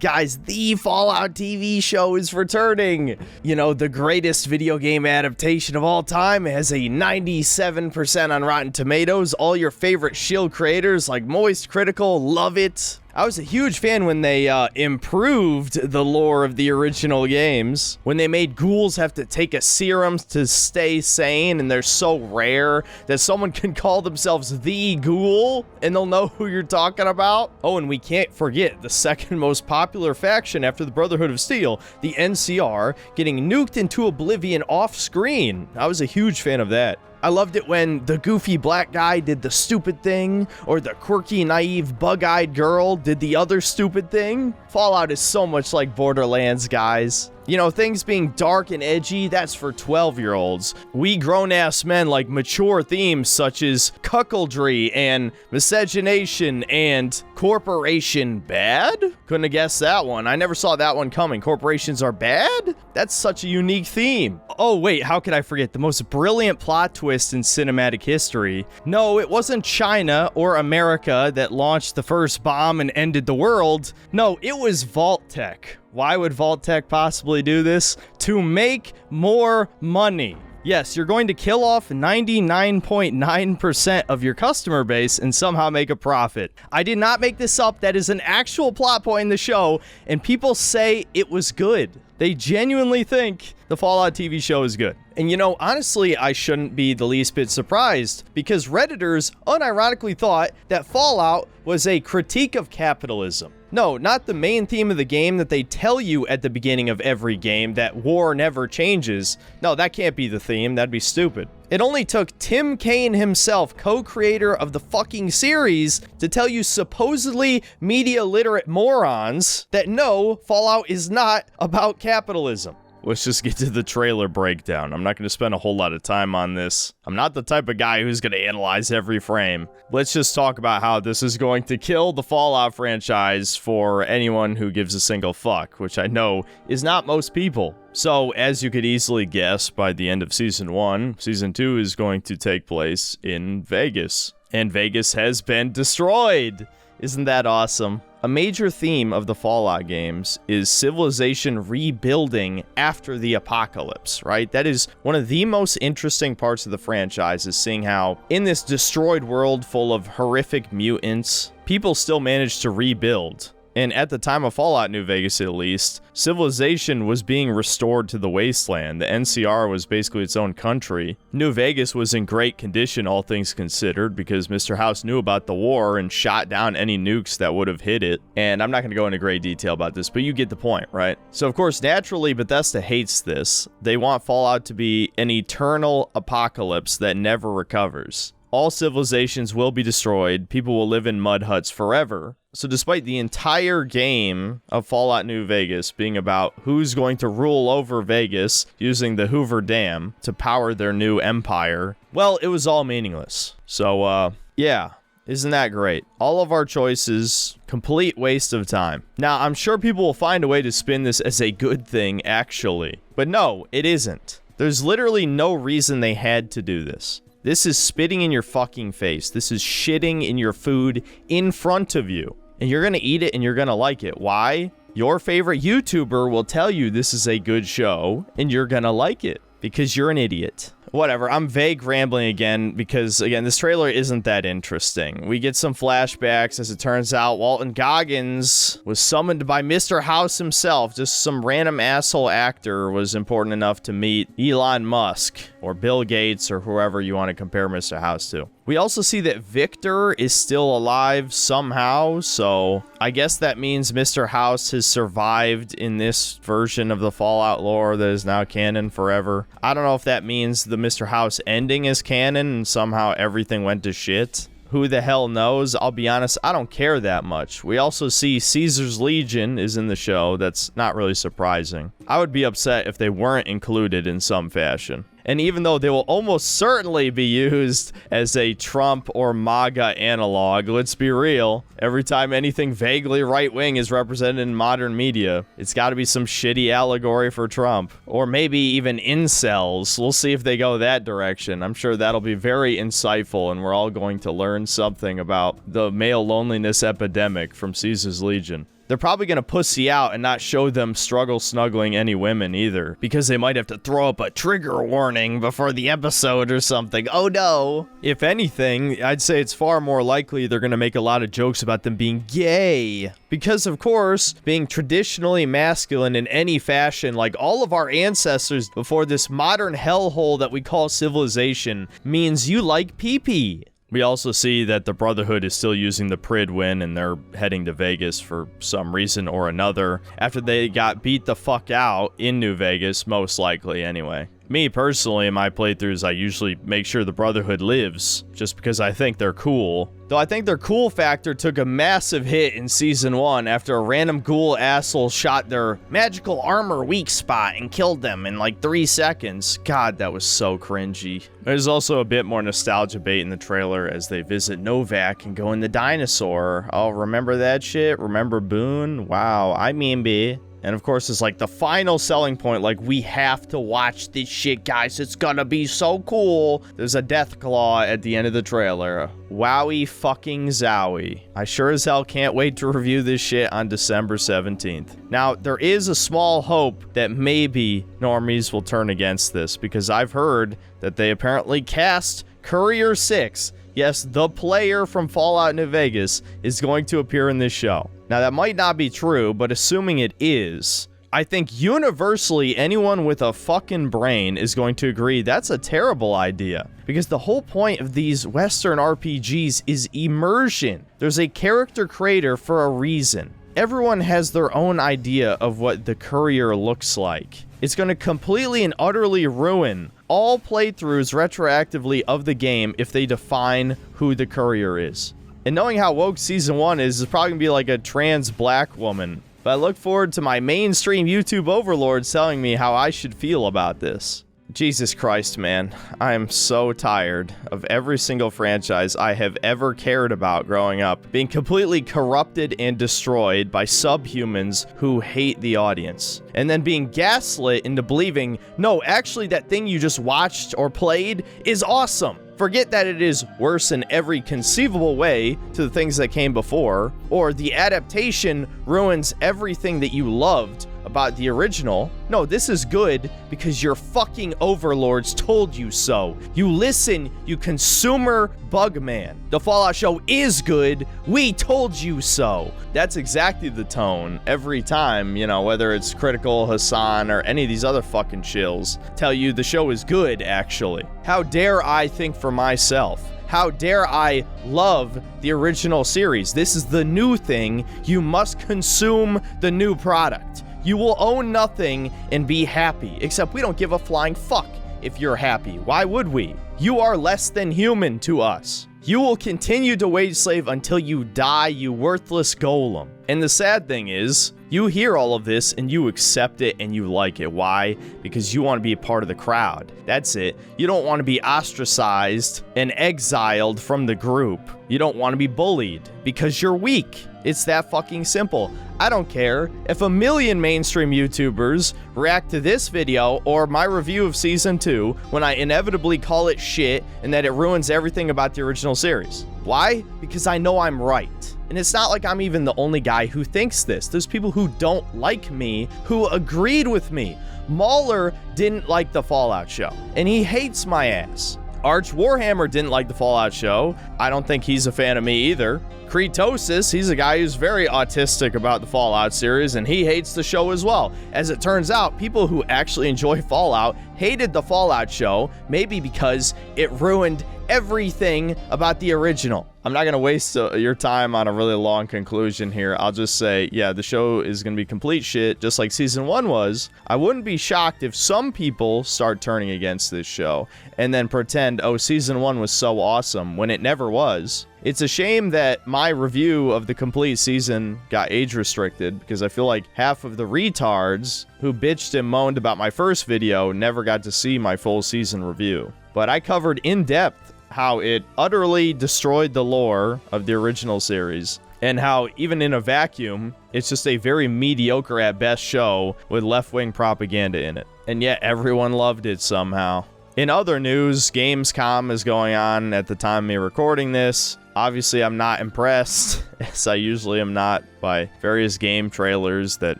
Guys, the Fallout TV show is returning. You know, the greatest video game adaptation of all time. It has a 97% on Rotten Tomatoes. All your favorite shield creators like Moist Critical love it. I was a huge fan when they improved the lore of the original games. When they made ghouls have to take a serum to stay sane, and they're so rare that someone can call themselves the ghoul, and they'll know who you're talking about. Oh, and we can't forget the second most popular faction after the Brotherhood of Steel, the NCR, getting nuked into oblivion off-screen. I was a huge fan of that. I loved it when the goofy black guy did the stupid thing, or the quirky, naive, bug-eyed girl did the other stupid thing. Fallout is so much like Borderlands, guys. You know, things being dark and edgy, that's for 12-year-olds. We grown-ass men like mature themes such as cuckoldry and miscegenation and corporation bad? Couldn't have guessed that one. I never saw that one coming. Corporations are bad? That's such a unique theme. Oh, wait, how could I forget the most brilliant plot twist in cinematic history? No, it wasn't China or America that launched the first bomb and ended the world. No, it was Vault-Tec. Why would Vault-Tec possibly do this? To make more money. Yes, you're going to kill off 99.9% of your customer base and somehow make a profit. I did not make this up. That is an actual plot point in the show, and people say it was good. They genuinely think the Fallout TV show is good. And you know, honestly, I shouldn't be the least bit surprised, because Redditors unironically thought that Fallout was a critique of capitalism. No, not the main theme of the game that they tell you at the beginning of every game, that war never changes. No, that can't be the theme. That'd be stupid. It only took Tim Kaine himself, co-creator of the fucking series, to tell you supposedly media-literate morons that no, Fallout is not about capitalism. Let's just get to the trailer breakdown. I'm not going to spend a whole lot of time on this. I'm not the type of guy who's going to analyze every frame. Let's just talk about how this is going to kill the Fallout franchise for anyone who gives a single fuck, which I know is not most people. So, as you could easily guess, by the end of Season 1, Season 2 is going to take place in Vegas. And Vegas has been destroyed! Isn't that awesome? A major theme of the Fallout games is civilization rebuilding after the apocalypse, right? That is one of the most interesting parts of the franchise, is seeing how in this destroyed world full of horrific mutants, people still manage to rebuild. And at the time of Fallout New Vegas, at least, civilization was being restored to the wasteland. The NCR was basically its own country. New Vegas was in great condition, all things considered, because Mr. House knew about the war and shot down any nukes that would have hit it. And I'm not going to go into great detail about this, but you get the point, right? So, of course, naturally, Bethesda hates this. They want Fallout to be an eternal apocalypse that never recovers. All civilizations will be destroyed. People will live in mud huts forever. So despite the entire game of Fallout New Vegas being about who's going to rule over Vegas using the Hoover Dam to power their new empire, well, it was all meaningless. So, yeah. Isn't that great? All of our choices, complete waste of time. Now, I'm sure people will find a way to spin this as a good thing, actually. But no, it isn't. There's literally no reason they had to do this. This is spitting in your fucking face. This is shitting in your food in front of you. And you're gonna eat it and you're gonna like it. Why? Your favorite YouTuber will tell you this is a good show and you're gonna like it because you're an idiot. Whatever, I'm vague rambling again because, again, this trailer isn't that interesting. We get some flashbacks. As it turns out, Walton Goggins was summoned by Mr. House himself. Just some random asshole actor was important enough to meet Elon Musk or Bill Gates or whoever you want to compare Mr. House to. We also see that Victor is still alive somehow, so I guess that means Mr. House has survived in this version of the Fallout lore that is now canon forever. I don't know if that means the Mr. House ending is canon and somehow everything went to shit. Who the hell knows? I'll be honest, I don't care that much. We also see Caesar's Legion is in the show. That's not really surprising. I would be upset if they weren't included in some fashion. And even though they will almost certainly be used as a Trump or MAGA analog, let's be real, every time anything vaguely right-wing is represented in modern media, it's got to be some shitty allegory for Trump. Or maybe even incels. We'll see if they go that direction. I'm sure that'll be very insightful, and we're all going to learn something about the male loneliness epidemic from Caesar's Legion. They're probably going to pussy out and not show them struggle snuggling any women either, because they might have to throw up a trigger warning before the episode or something. Oh no. If anything, I'd say it's far more likely they're going to make a lot of jokes about them being gay. Because, of course, being traditionally masculine in any fashion, like all of our ancestors before this modern hellhole that we call civilization, means you like pee-pee. We also see that the Brotherhood is still using the Prid win, and they're heading to Vegas for some reason or another after they got beat the fuck out in New Vegas, most likely anyway. Me personally, in my playthroughs, I usually make sure the Brotherhood lives, just because I think they're cool. Though I think their cool factor took a massive hit in Season 1 after a random ghoul asshole shot their magical armor weak spot and killed them in like 3 seconds. God, that was so cringy. There's also a bit more nostalgia bait in the trailer as they visit Novak and go in the dinosaur. Oh, remember that shit? Remember Boone? Wow, I mean B. And of course, it's like the final selling point, like, we have to watch this shit, guys. It's gonna be so cool. There's a death claw at the end of the trailer. Wowie fucking zowie. I sure as hell can't wait to review this shit on December 17th. Now, there is a small hope that maybe normies will turn against this, because I've heard that they apparently cast Courier 6. Yes, the player from Fallout New Vegas is going to appear in this show. Now, that might not be true, but assuming it is, I think universally anyone with a fucking brain is going to agree that's a terrible idea. Because the whole point of these Western RPGs is immersion. There's a character creator for a reason. Everyone has their own idea of what the Courier looks like. It's going to completely and utterly ruin all playthroughs retroactively of the game if they define who the Courier is. And knowing how woke Season 1 is probably going to be like a trans black woman. But I look forward to my mainstream YouTube overlords telling me how I should feel about this. Jesus Christ, man. I am so tired of every single franchise I have ever cared about growing up being completely corrupted and destroyed by subhumans who hate the audience. And then being gaslit into believing, no, actually that thing you just watched or played is awesome. Forget that it is worse in every conceivable way to the things that came before, or the adaptation ruins everything that you loved about the original. No, this is good because your fucking overlords told you so. You listen, you consumer bug man. The Fallout show is good. We told you so. That's exactly the tone every time, you know, whether it's Critical, Hassan, or any of these other fucking chills tell you the show is good, actually. How dare I think for myself? How dare I love the original series? This is the new thing. You must consume the new product. You will own nothing and be happy, except we don't give a flying fuck if you're happy. Why would we? You are less than human to us. You will continue to wage slave until you die, you worthless golem. And the sad thing is, you hear all of this and you accept it and you like it. Why? Because you want to be a part of the crowd. That's it. You don't want to be ostracized and exiled from the group. You don't want to be bullied because you're weak. It's that fucking simple. I don't care if 1 million mainstream YouTubers react to this video or my review of Season 2 when I inevitably call it shit and that it ruins everything about the original series. Why? Because I know I'm right. And it's not like I'm even the only guy who thinks this. There's people who don't like me who agreed with me. Mauler didn't like the Fallout show, and he hates my ass. Arch Warhammer didn't like the Fallout show. I don't think he's a fan of me either. Kretosis, he's a guy who's very autistic about the Fallout series, and he hates the show as well. As it turns out, people who actually enjoy Fallout hated the Fallout show, maybe because it ruined everything about the original. I'm not going to waste your time on a really long conclusion here. I'll just say, yeah, the show is going to be complete shit, just like Season 1 was. I wouldn't be shocked if some people start turning against this show and then pretend, oh, Season 1 was so awesome, when it never was. It's a shame that my review of the complete season got age restricted, because I feel like half of the retards who bitched and moaned about my first video never got to see my full season review. But I covered in depth how it utterly destroyed the lore of the original series, and how even in a vacuum, it's just a very mediocre at best show with left-wing propaganda in it. And yet everyone loved it somehow. In other news, Gamescom is going on at the time of me recording this. Obviously, I'm not impressed, as I usually am not, by various game trailers that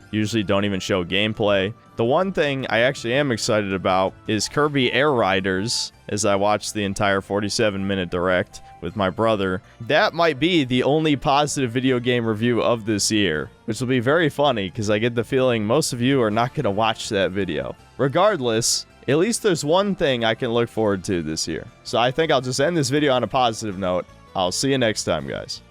usually don't even show gameplay. The one thing I actually am excited about is Kirby Air Riders, as I watched the entire 47-minute direct with my brother. That might be the only positive video game review of this year, which will be very funny because I get the feeling most of you are not going to watch that video. Regardless, at least there's one thing I can look forward to this year. So I think I'll just end this video on a positive note. I'll see you next time, guys.